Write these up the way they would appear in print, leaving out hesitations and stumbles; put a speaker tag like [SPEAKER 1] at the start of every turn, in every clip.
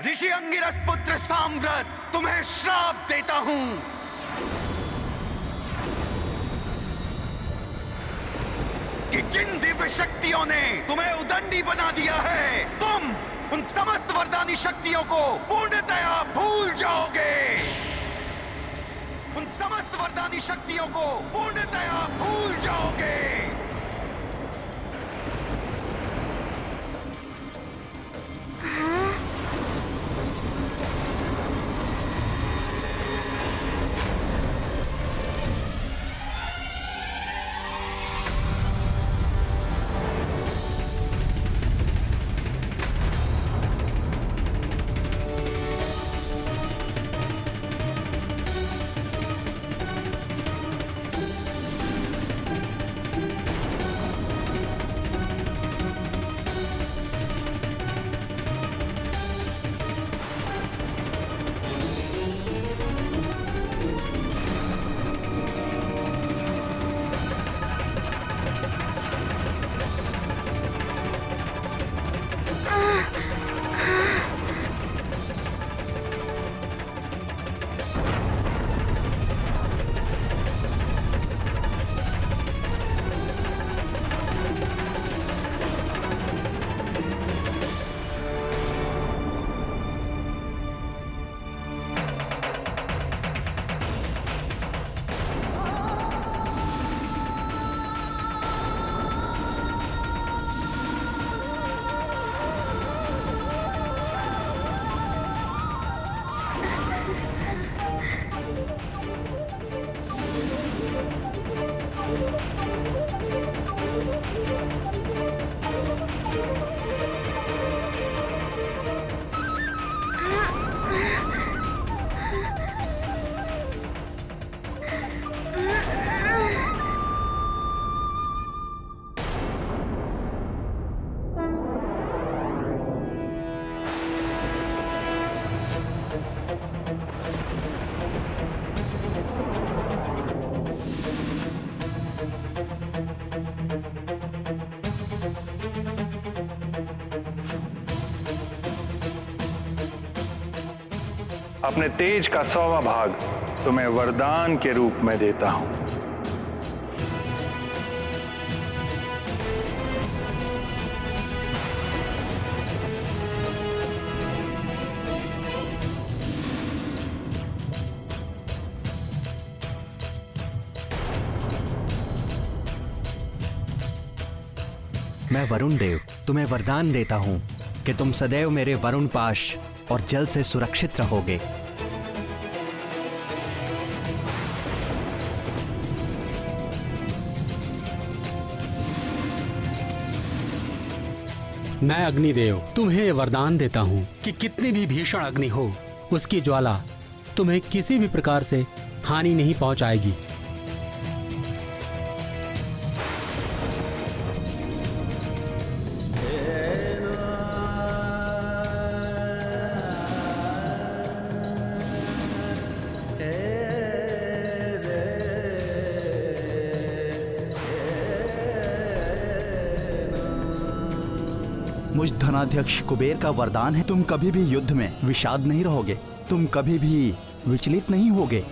[SPEAKER 1] ऋषि अंगिरस पुत्र साम्राट तुम्हें श्राप देता हूं कि जिन दिव्य शक्तियों ने तुम्हें उदंडी बना दिया है, तुम उन समस्त वरदानी शक्तियों को पूर्णतया भूल जाओगे। उन समस्त वरदानी शक्तियों को पूर्णतया भूल जाओगे।
[SPEAKER 2] अपने तेज का 100वां भाग तुम्हें वरदान के रूप में देता हूं।
[SPEAKER 3] मैं वरुण देव तुम्हें वरदान देता हूं कि तुम सदैव मेरे वरुण पाश और जल से सुरक्षित रहोगे।
[SPEAKER 4] मैं अग्निदेव तुम्हें वरदान देता हूं कि कितनी भी भीषण अग्नि हो, उसकी ज्वाला तुम्हें किसी भी प्रकार से हानि नहीं पहुंचाएगी।
[SPEAKER 3] मुझ धनाध्यक्ष कुबेर का वरदान है, तुम कभी भी युद्ध में विषाद नहीं रहोगे, तुम कभी भी विचलित नहीं होगे।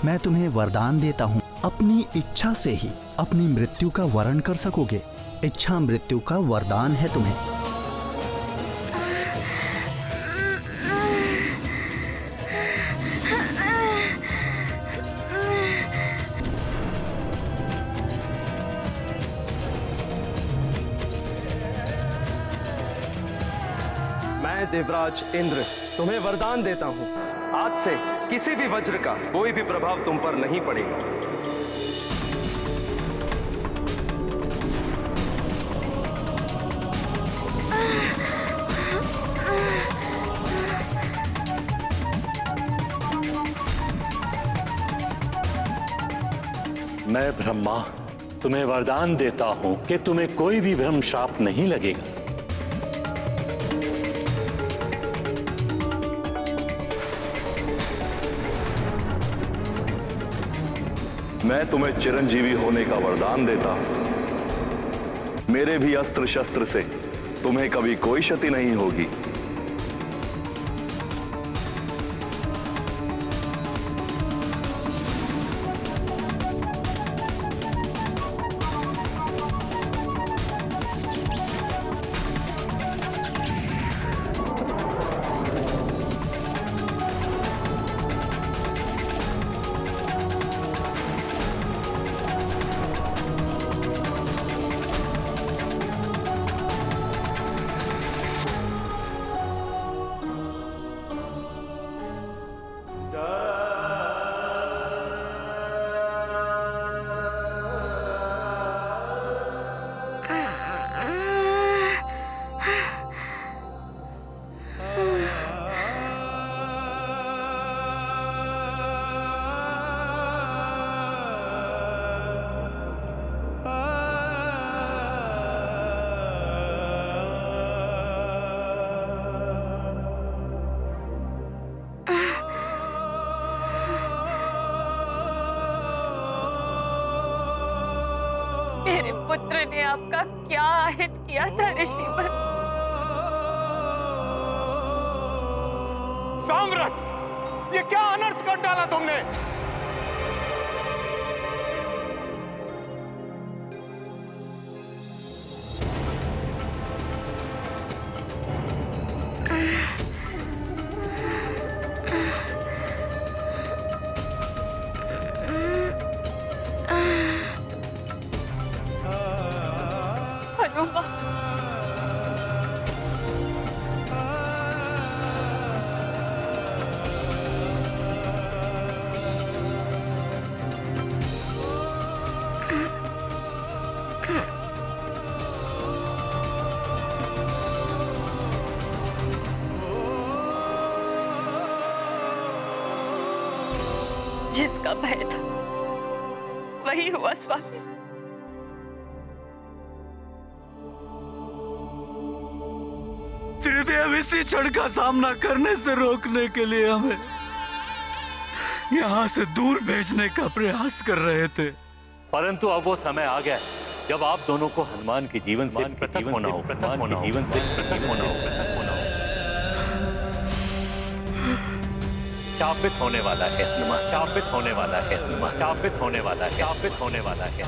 [SPEAKER 3] मैं तुम्हें वरदान देता हूं, अपनी इच्छा से ही अपनी मृत्यु का वरण कर सकोगे। इच्छा मृत्यु का वरदान है तुम्हें।
[SPEAKER 5] मैं देवराज इंद्र तुम्हें वरदान देता हूं, आज से किसी भी वज्र का कोई भी प्रभाव तुम पर नहीं पड़ेगा।
[SPEAKER 2] मैं ब्रह्मा तुम्हें वरदान देता हूं कि तुम्हें कोई भी भ्रम शाप नहीं लगेगा।
[SPEAKER 6] मैं तुम्हें चिरंजीवी होने का वरदान देता हूं। मेरे भी अस्त्र शस्त्र से तुम्हें कभी कोई क्षति नहीं होगी।
[SPEAKER 7] मेरे पुत्र ने आपका क्या आहित किया था ऋषिवर?
[SPEAKER 1] साम्राट, ये क्या अनर्थ कर डाला तुमने?
[SPEAKER 7] हनुमान, जिसका भय था वही हुआ स्वामी।
[SPEAKER 8] त्रिदेव इसी क्षण का सामना करने से रोकने के लिए हमें यहाँ से दूर भेजने का प्रयास कर रहे थे,
[SPEAKER 2] परंतु अब वो समय आ गया है जब आप दोनों को हनुमान के जीवन से पृथक होना हो, हनुमान के जीवन से पृथक होना हो, पृथक होना हो। शापित होने वाला है हनुमान, शापित होने वाला है हनुमान, शापित होने वाला है, शापित होने वाला है।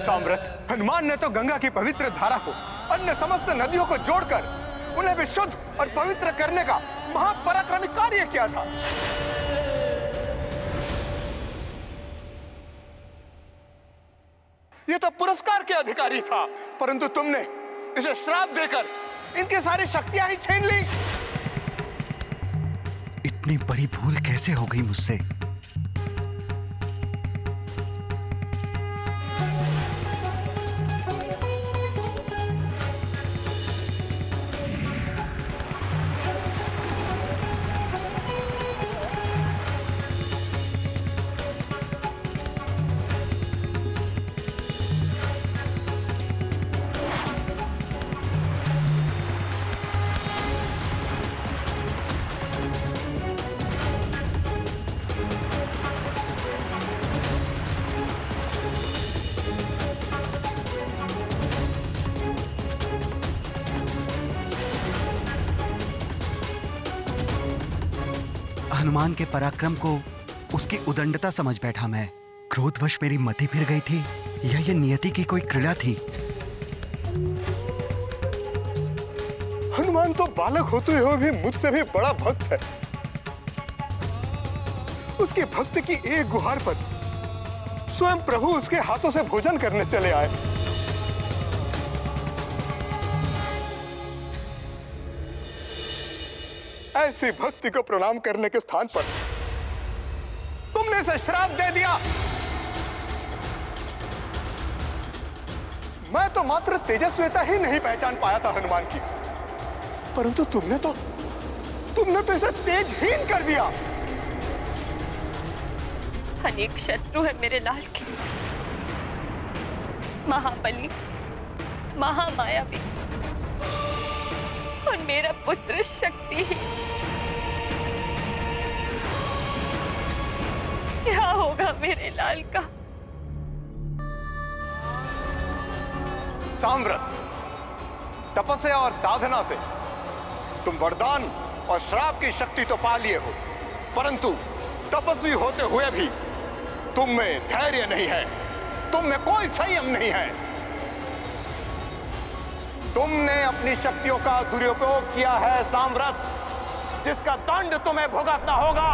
[SPEAKER 1] साम्राट, हनुमान ने तो गंगा की पवित्र धारा को अन्य समस्त नदियों को जोड़कर उन्हें भी शुद्ध और पवित्र करने का महापराक्रमी कार्य किया था। ये तो पुरस्कार के अधिकारी था, परंतु तुमने इसे श्राप देकर इनकी सारी शक्तियां ही छीन ली।
[SPEAKER 3] इतनी बड़ी भूल कैसे हो गई मुझसे? हनुमान के पराक्रम को उसकी उदंडता समझ बैठा मैं। क्रोधवश मेरी मति फिर गई थी या ये नियति की कोई क्रीड़ा थी?
[SPEAKER 1] हनुमान तो बालक होते हुए भी मुझसे भी बड़ा भक्त है। उसकी भक्ति की एक गुहार पर स्वयं प्रभु उसके हाथों से भोजन करने चले आए। ऐसी भक्ति को प्रणाम करने के स्थान पर तुमने इसे श्राप दे दिया। मैं तो मात्र तेजस्विता ही नहीं पहचान पाया था हनुमान की, परंतु तुमने तो इसे तेजहीन कर दिया।
[SPEAKER 7] अनेक शत्रु है मेरे लाल के, महाबली, महामायावी, और मेरा पुत्र शक्तिहीन। क्या होगा मेरे लाल का?
[SPEAKER 9] साम्राट, तपस्या और साधना से तुम वरदान और श्राप की शक्ति तो पा लिए हो, परंतु तपस्वी होते हुए भी तुम में धैर्य नहीं है, तुम में कोई संयम नहीं है। तुमने अपनी शक्तियों का दुरुपयोग किया है साम्राट, जिसका दंड तुम्हें भुगतना होगा।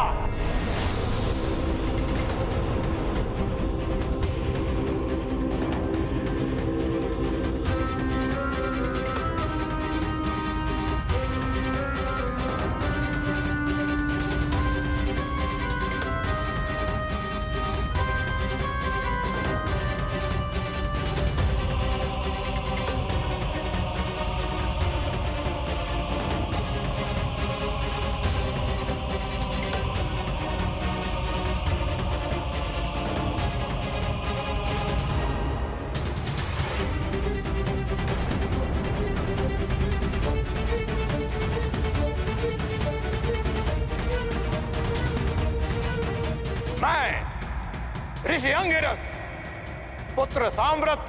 [SPEAKER 9] ऋषि अंगिरस, पुत्र साम्राट,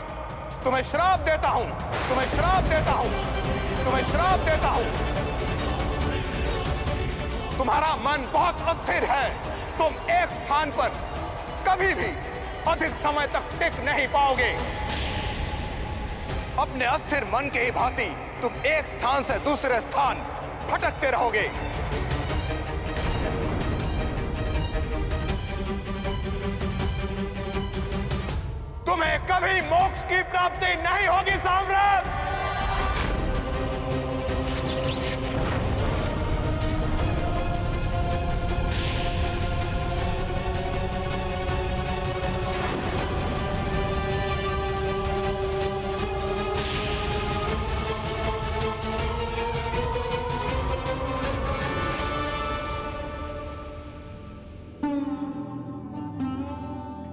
[SPEAKER 9] तुम्हें श्राप देता हूं, तुम्हें श्राप देता हूं, तुम्हें श्राप देता हूं। तुम्हारा मन बहुत अस्थिर है, तुम एक स्थान पर कभी भी अधिक समय तक टिक नहीं पाओगे। अपने अस्थिर मन के ही भांति तुम एक स्थान से दूसरे स्थान भटकते रहोगे। तुम्हें कभी मोक्ष की प्राप्ति नहीं होगी साम्राट।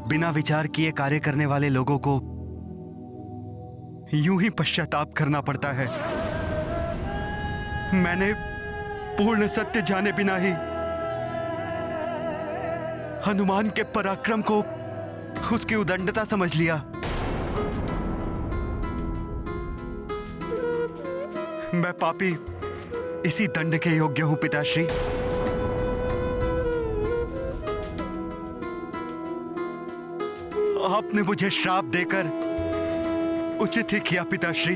[SPEAKER 10] बिना विचार किए कार्य करने वाले लोगों को यूं ही पश्चाताप करना पड़ता है। मैंने पूर्ण सत्य जाने बिना ही हनुमान के पराक्रम को उसकी उदंडता समझ लिया। मैं पापी इसी दंड के योग्य हूं पिताश्री। आपने मुझे श्राप देकर उचित ही किया पिताश्री।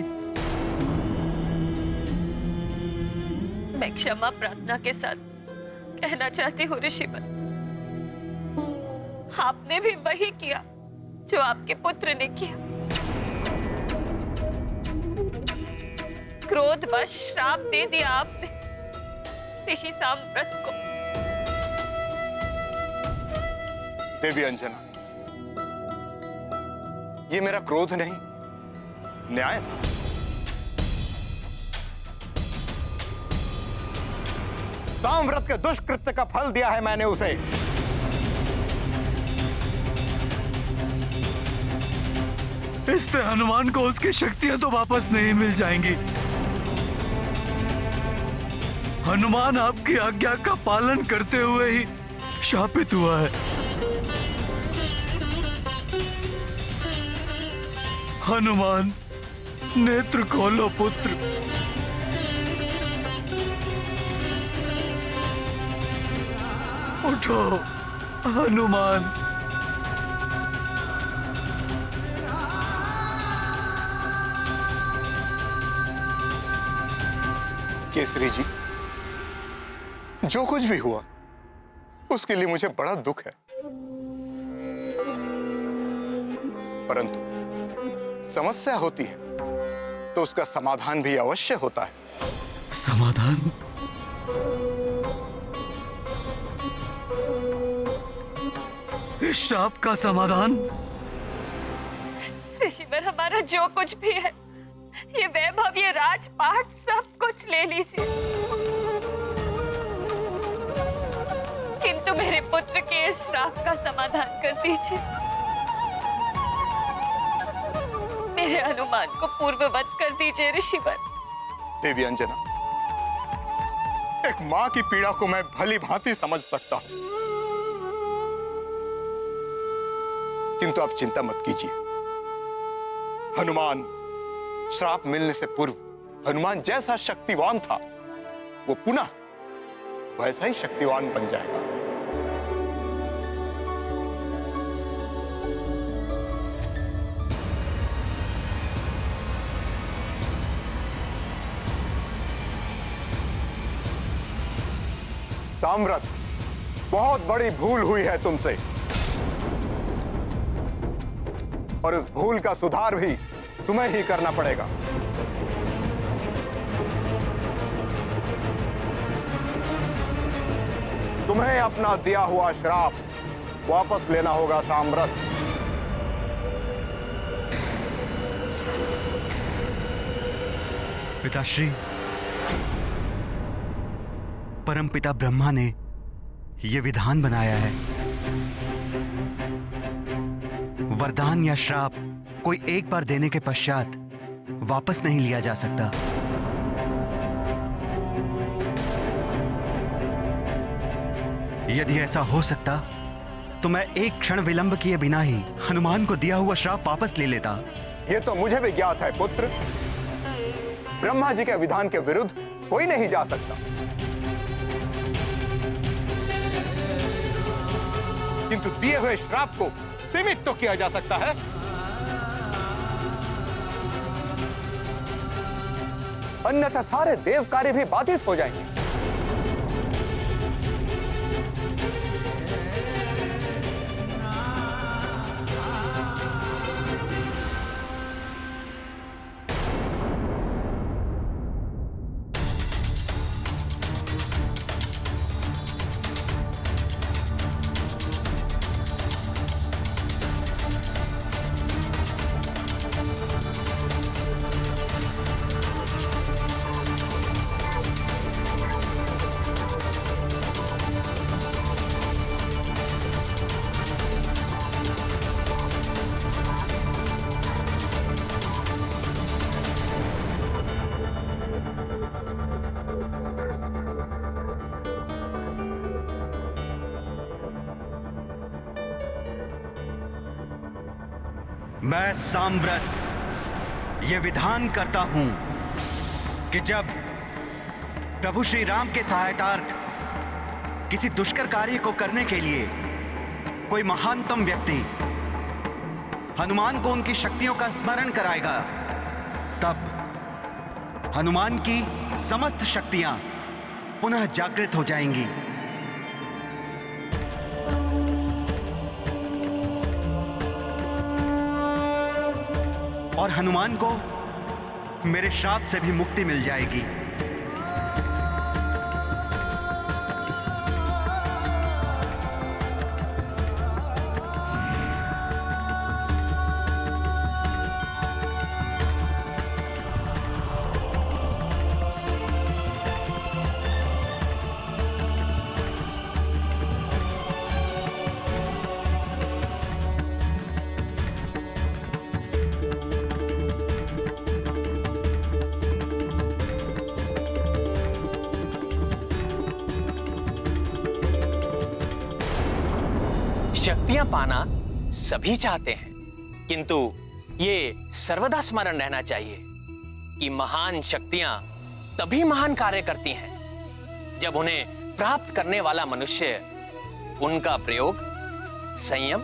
[SPEAKER 7] मैं क्षमा प्रार्थना के साथ कहना चाहती हूँ ऋषिवर, आपने भी वही किया जो आपके पुत्र ने किया। क्रोधवश श्राप दे दिया आपने ऋषि साम्राट को।
[SPEAKER 9] देवी अंजना, ये मेरा क्रोध नहीं, न्याय था। साम्राट के दुष्कृत्य का फल दिया है मैंने उसे।
[SPEAKER 8] इससे हनुमान को उसकी शक्तियां तो वापस नहीं मिल जाएंगी। हनुमान आपकी आज्ञा का पालन करते हुए ही शापित हुआ है। हनुमान, नेत्र खोलो पुत्र। उठो हनुमान।
[SPEAKER 9] केसरी जी, जो कुछ भी हुआ उसके लिए मुझे बड़ा दुख है, परंतु समस्या होती है तो उसका समाधान भी अवश्य होता है।
[SPEAKER 8] समाधान? इस शाप का समाधान?
[SPEAKER 7] ऋषिवर, हमारा जो कुछ भी है, ये वैभव, ये राजपाट, सब कुछ ले लीजिए, किंतु मेरे पुत्र के इस श्राप का समाधान कर दीजिए। मेरे हनुमान को पूर्ववत कर दीजिए ऋषिवर।
[SPEAKER 9] देवी अंजना, एक मां की पीड़ा को मैं भली भांति समझ सकता हूं, किंतु आप चिंता मत कीजिए। हनुमान श्राप मिलने से पूर्व हनुमान जैसा शक्तिवान था, वो पुनः वैसा ही शक्तिवान बन जाएगा। साम्राट, बहुत बड़ी भूल हुई है तुमसे, और उस भूल का सुधार भी तुम्हें ही करना पड़ेगा। तुम्हें अपना दिया हुआ श्राप वापस लेना होगा साम्राट।
[SPEAKER 10] पिताश्री, परमपिता ब्रह्मा ने यह विधान बनाया है, वरदान या श्राप कोई एक बार देने के पश्चात वापस नहीं लिया जा सकता। यदि ऐसा हो सकता तो मैं एक क्षण विलंब किए बिना ही हनुमान को दिया हुआ श्राप वापस ले लेता।
[SPEAKER 9] यह तो मुझे भी ज्ञात है पुत्र। ब्रह्मा जी के विधान के विरुद्ध कोई नहीं जा सकता, किंतु दिए हुए श्राप को सीमित तो किया जा सकता है। अन्यथा सारे देव कार्य भी बाधित हो जाएंगे।
[SPEAKER 10] मैं साम्राट ये विधान करता हूं कि जब प्रभु श्री राम के सहायतार्थ किसी दुष्कर कार्य को करने के लिए कोई महानतम व्यक्ति हनुमान को उनकी शक्तियों का स्मरण कराएगा, तब हनुमान की समस्त शक्तियां पुनः जागृत हो जाएंगी। और हनुमान को मेरे श्राप से भी मुक्ति मिल जाएगी।
[SPEAKER 11] शक्तियां पाना सभी चाहते हैं, किंतु ये सर्वदा स्मरण रहना चाहिए कि महान शक्तियां तभी महान कार्य करती हैं जब उन्हें प्राप्त करने वाला मनुष्य उनका प्रयोग संयम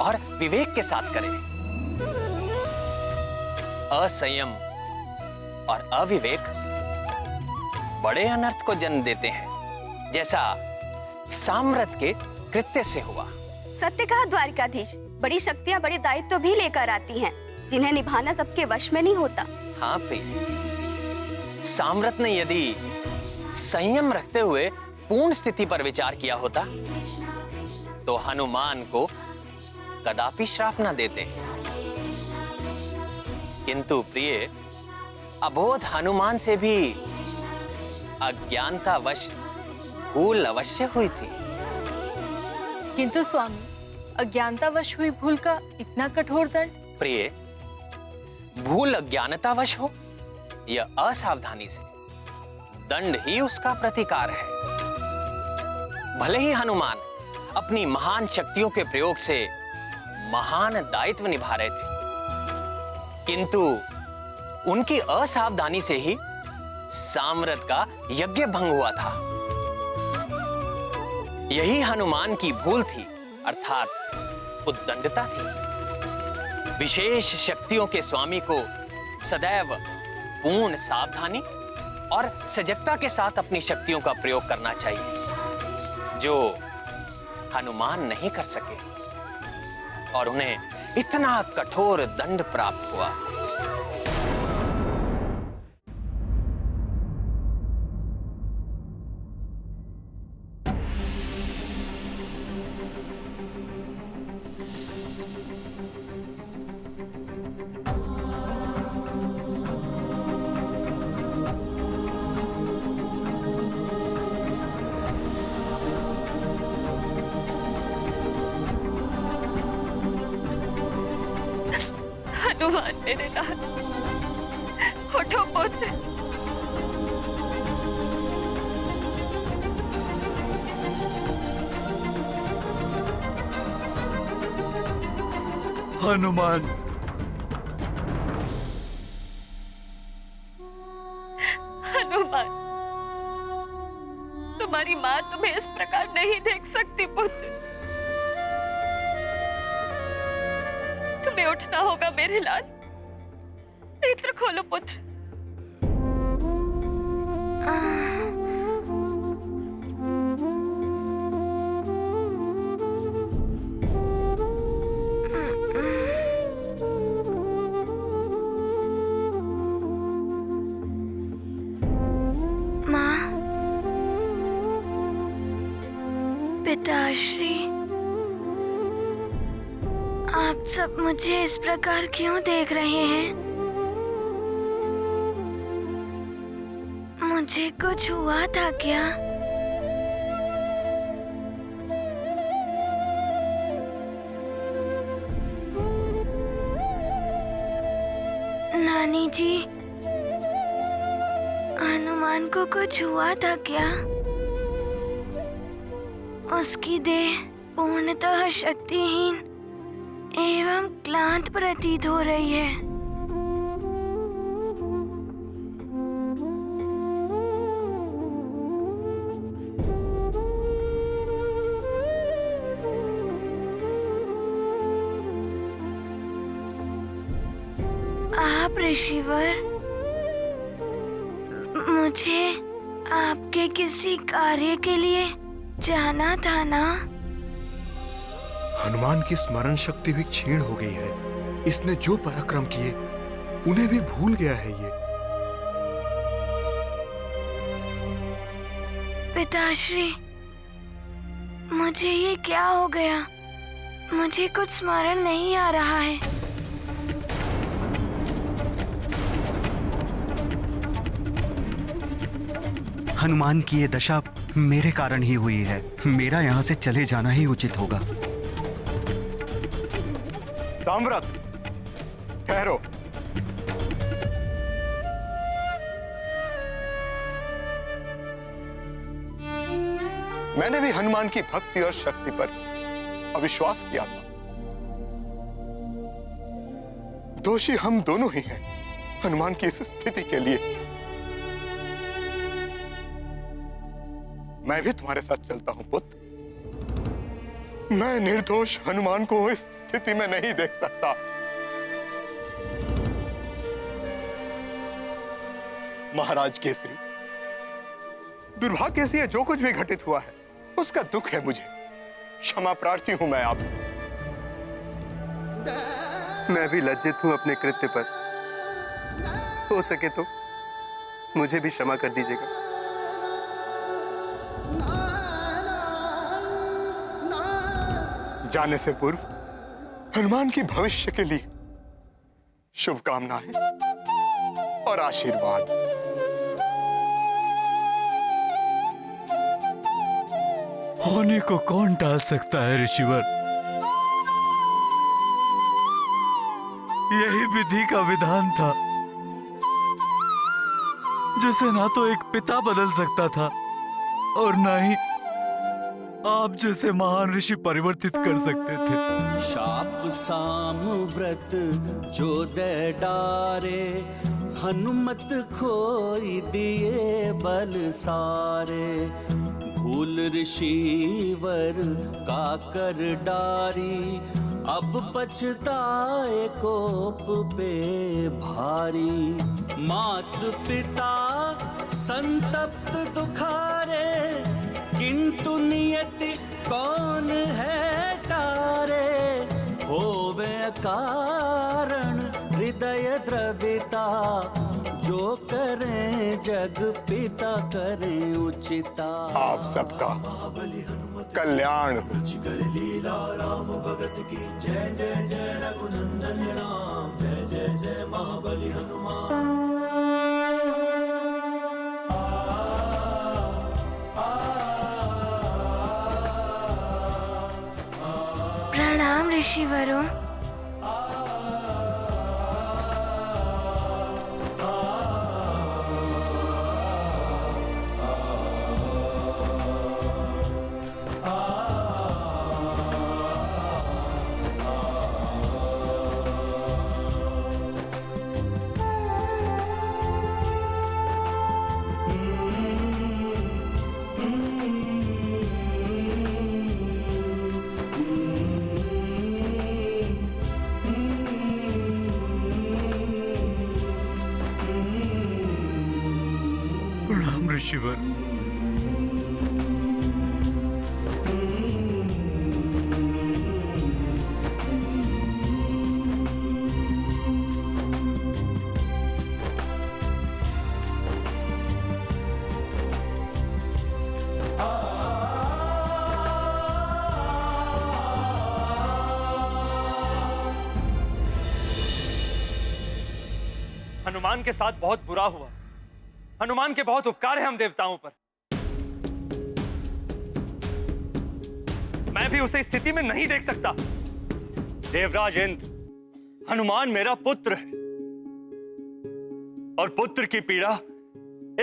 [SPEAKER 11] और विवेक के साथ करे। असंयम और अविवेक बड़े अनर्थ को जन्म देते हैं, जैसा साम्राट के कृत्य से हुआ।
[SPEAKER 12] सत्य कहा द्वारिकाधीश, बड़ी शक्तियां बड़े दायित्व भी लेकर आती हैं, जिन्हें निभाना सबके वश में नहीं होता।
[SPEAKER 11] हाँ प्रिय, साम्राट ने यदि संयम रखते हुए पूर्ण स्थिति पर विचार किया होता तो हनुमान को कदापि श्राप न देते। किंतु प्रिय, अबोध हनुमान से भी अज्ञानतावश भूल अवश्य हुई थी।
[SPEAKER 7] किंतु स्वामी, अज्ञानतावश हुई भूल का इतना कठोर दंड?
[SPEAKER 11] प्रिय, भूल अज्ञानतावश हो या असावधानी से, दंड ही उसका प्रतिकार है। भले ही हनुमान अपनी महान शक्तियों के प्रयोग से महान दायित्व निभा रहे थे, किंतु उनकी असावधानी से ही साम्राट का यज्ञ भंग हुआ था। यही हनुमान की भूल थी, अर्थात उद्दंडता थी। विशेष शक्तियों के स्वामी को सदैव पूर्ण सावधानी और सजगता के साथ अपनी शक्तियों का प्रयोग करना चाहिए, जो हनुमान नहीं कर सके और उन्हें इतना कठोर दंड प्राप्त हुआ।
[SPEAKER 7] हनुमान मेरे लाल, उठो पुत्र।
[SPEAKER 8] हनुमान,
[SPEAKER 7] हनुमान, तुम्हारी माँ तुम्हें इस प्रकार नहीं देख सकती पुत्र। तुम्हें उठना होगा मेरे लाल। नेत्र खोलो पुत्र।
[SPEAKER 12] माँ, पिताश्री, आप सब मुझे इस प्रकार क्यों देख रहे हैं? मुझे कुछ हुआ था क्या? नानी जी, हनुमान को कुछ हुआ था क्या? उसकी देह पूर्णतः शक्तिहीन एवं क्लांत प्रतीत हो रही है। आप ऋषिवर, मुझे आपके किसी कार्य के लिए जाना था ना?
[SPEAKER 9] हनुमान की स्मरण शक्ति भी क्षीण हो गई है। इसने जो पराक्रम किए उन्हें भी भूल गया है ये।
[SPEAKER 12] पिताश्री, मुझे ये क्या हो गया? मुझे कुछ स्मरण नहीं आ रहा है।
[SPEAKER 10] हनुमान की ये दशा मेरे कारण ही हुई है। मेरा यहाँ से चले जाना ही उचित होगा।
[SPEAKER 9] साम्राट, ठहरो। मैंने भी हनुमान की भक्ति और शक्ति पर अविश्वास किया था। दोषी हम दोनों ही हैं हनुमान की इस स्थिति के लिए। मैं भी तुम्हारे साथ चलता हूं पुत्र। मैं निर्दोष हनुमान को इस स्थिति में नहीं देख सकता। महाराज केसरी, दुर्भाग्य से जो कुछ भी घटित हुआ है उसका दुख है मुझे। क्षमा प्रार्थी हूं मैं आपसे।
[SPEAKER 5] मैं भी लज्जित हूं अपने कृत्य पर। हो सके तो मुझे भी क्षमा कर दीजिएगा।
[SPEAKER 9] जाने से पूर्व हनुमान की भविष्य के लिए शुभकामनाएं और आशीर्वाद।
[SPEAKER 8] होने को कौन टाल सकता है ऋषिवर? यही विधि का विधान था, जिसे ना तो एक पिता बदल सकता था और ना ही आप जैसे महान ऋषि परिवर्तित कर सकते थे।
[SPEAKER 3] शाप साम व्रत जो दे डारे, हनुमत खोई दिए बल सारे। भूल ऋषिवर का कर डारी, अब पछताए कोप पे भारी। मात पिता संतप्त दुखारे, किंतु नियति कौन है टारे। होवे कारण हृदय द्रविता, जो करें जग पिता करें उचिता।
[SPEAKER 9] आप सबका कल्याण।
[SPEAKER 3] लीला राम भगत की जय जय जय रघुनंदन राम, जय जय जय महाबली हनुमान।
[SPEAKER 12] प्रणाम ऋषिवरों।
[SPEAKER 8] प्रणाम ऋषिवर।
[SPEAKER 13] हनुमान के साथ बहुत बुरा हुआ। हनुमान के बहुत उपकार है हम देवताओं पर। मैं भी उसे इस स्थिति में नहीं देख सकता।
[SPEAKER 2] देवराज इंद्र, हनुमान मेरा पुत्र है और पुत्र की पीड़ा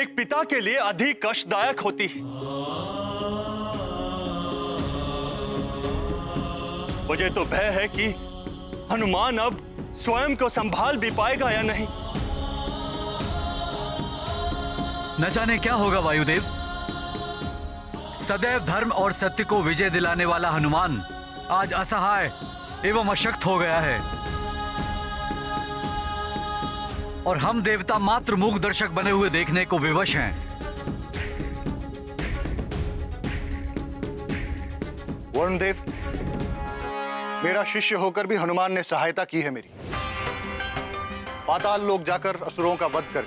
[SPEAKER 2] एक पिता के लिए अधिक कष्टदायक होती है। मुझे तो भय है कि हनुमान अब स्वयं को संभाल भी पाएगा या नहीं।
[SPEAKER 8] न जाने क्या होगा वायुदेव। सदैव धर्म और सत्य को विजय दिलाने वाला हनुमान आज असहाय एवं अशक्त हो गया है और हम देवता मात्र मूक दर्शक बने हुए देखने को विवश हैं।
[SPEAKER 9] वरुणदेव, मेरा शिष्य होकर भी हनुमान ने सहायता की है मेरी। पाताल लोक जाकर असुरों का वध कर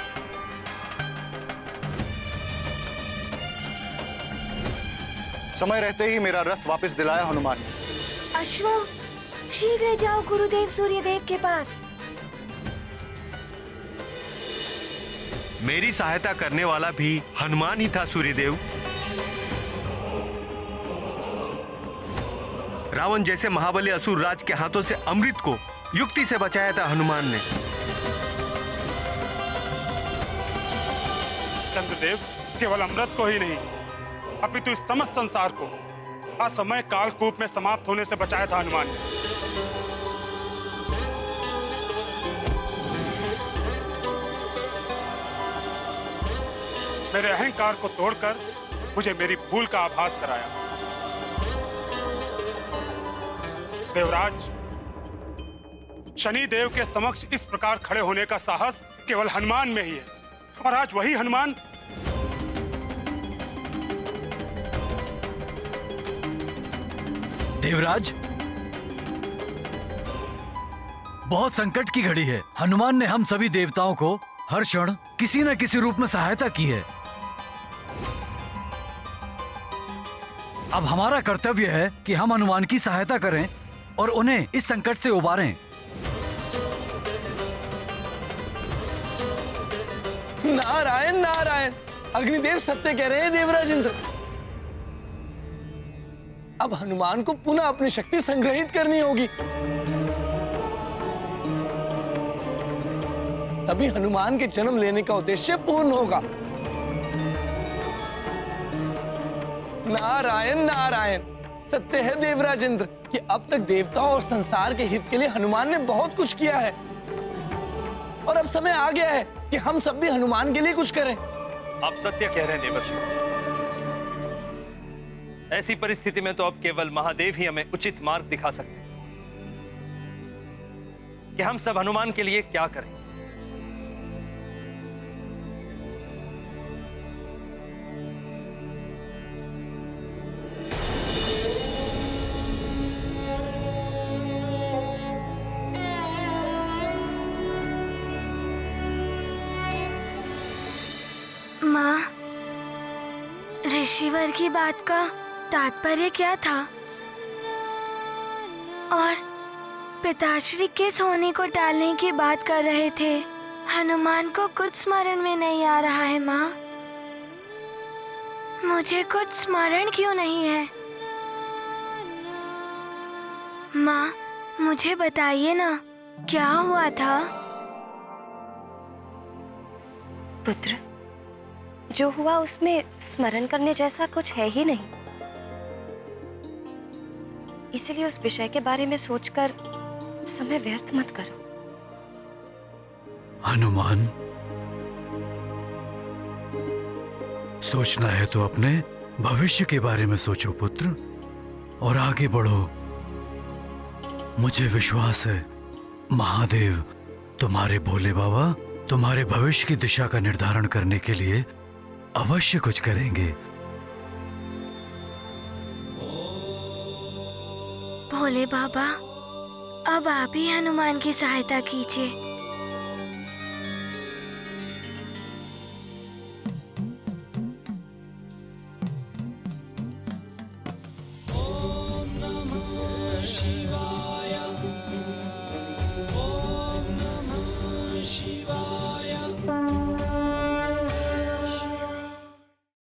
[SPEAKER 9] समय रहते ही मेरा रथ वापस दिलाया हनुमान ने।
[SPEAKER 12] अश्वम, शीघ्र जाओ गुरुदेव सूर्यदेव के पास।
[SPEAKER 14] मेरी सहायता करने वाला भी हनुमान ही था सूर्यदेव। रावण जैसे महाबली असुर राज के हाथों से अमृत को युक्ति से बचाया था हनुमान ने।
[SPEAKER 15] चंद्रदेव केवल अमृत को ही नहीं, अपितु इस समस्त संसार को असमय कालकूप में समाप्त होने से बचाया था हनुमान ने। मेरे अहंकार को तोड़कर मुझे मेरी भूल का आभास कराया। देवराज, शनि देव के समक्ष इस प्रकार खड़े होने का साहस केवल हनुमान में ही है और आज वही हनुमान
[SPEAKER 8] देवराज, बहुत संकट की घड़ी है। हनुमान ने हम सभी देवताओं को हर क्षण किसी न किसी रूप में सहायता की है। अब हमारा कर्तव्य है कि हम हनुमान की सहायता करें और उन्हें इस संकट से उबारें।
[SPEAKER 16] नारायण नारायण, अग्निदेव सत्य कह रहे हैं देवराज इंद्र। अब हनुमान को पुनः अपनी शक्ति संग्रहित करनी होगी, तभी हनुमान के जन्म लेने का उद्देश्य पूर्ण होगा। नारायण नारायण। सत्य है देवराज इंद्र कि अब तक देवताओं और संसार के हित के लिए हनुमान ने बहुत कुछ किया है, और अब समय आ गया है कि हम सब भी हनुमान के लिए कुछ करें।
[SPEAKER 13] आप सत्य कह रहे हैं देवर्षि। ऐसी परिस्थिति में तो अब केवल महादेव ही हमें उचित मार्ग दिखा सकते हैं कि हम सब हनुमान के लिए क्या करें।
[SPEAKER 12] माँ, ऋषिवर की बात का तात्पर्य क्या था? और पिताश्री किस होने को टालने की बात कर रहे थे? हनुमान को कुछ स्मरण में नहीं आ रहा है माँ। मुझे कुछ स्मरण क्यों नहीं है? माँ, मुझे बताइए ना, क्या हुआ था?
[SPEAKER 17] पुत्र, जो हुआ उसमें स्मरण करने जैसा कुछ है ही नहीं, इसलिए उस विषय के बारे में सोचकर समय व्यर्थ मत करो।
[SPEAKER 8] हनुमान, सोचना है तो अपने भविष्य के बारे में सोचो पुत्र, और आगे बढ़ो। मुझे विश्वास है महादेव तुम्हारे भोले बाबा तुम्हारे भविष्य की दिशा का निर्धारण करने के लिए अवश्य कुछ करेंगे।
[SPEAKER 12] भोले बाबा, अब आप ही हनुमान की सहायता कीजिए।
[SPEAKER 18] शिवाय।